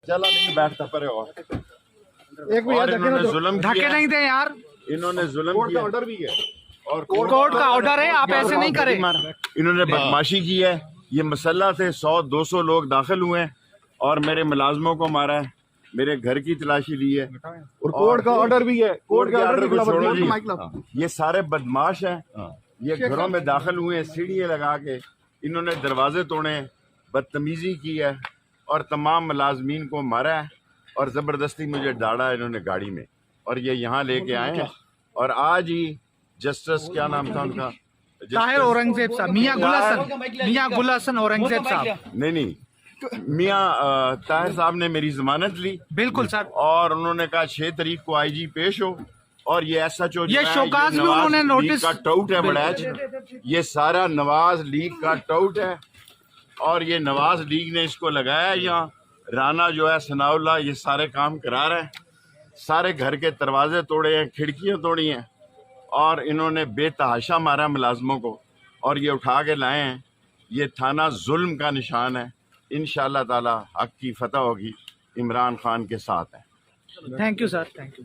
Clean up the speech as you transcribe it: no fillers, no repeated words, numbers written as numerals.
चला नहीं बैठता पर और एक भी इन्होंने जुल्म धक्के किया, नहीं थे यार, इन्होंने जुल्म किया। ऑर्डर भी है और कोर्ट का ऑर्डर है, आप ऐसे नहीं करें। इन्होंने बदमाशी की है। ये मसला से 100-200 लोग दाखिल हुए हैं और मेरे मुलाजमों को मारा है, मेरे घर की तलाशी ली है और कोर्ट का ऑर्डर भी है। कोर्ट के ऑर्डर को छोड़ो जी। ये सारे बदमाश हैं, ये घरों में दाखिल हुए हैं, सीढ़ियाँ लगा के इन्होंने दरवाजे तोड़े, बदतमीजी की है और तमाम मुलाजमीन को मारा है और जबरदस्ती मुझे डाला है इन्होंने गाड़ी में और ये यहाँ लेके आए हैं। और आज ही जस्टिस क्या नाम था उनका, ताहिर औरंगजेब साहब, मियां गुल हसन औरंगजेब साहब। नहीं मियां ताहिर साहब ने मेरी जमानत ली। बिल्कुल सर। और उन्होंने कहा 6 तारीख को आईजी पेश हो और ये SHO ये शोकाज भी उन्होंने नोटिस का टाउट है बड़ा, ये सारा नवाज लीग का टाउट है और ये नवाज लीग ने इसको लगाया। यहाँ राना जो है सनाउल्लाह ये सारे काम करा रहे हैं, सारे घर के दरवाजे तोड़े हैं, खिड़कियां तोड़ी हैं और इन्होंने बेतहाशा मारा मुलाजमों को और ये उठा के लाए हैं। ये थाना जुल्म का निशान है। इंशाअल्लाह ताला हक की फतह होगी, इमरान खान के साथ है। Thank you sir, thank you.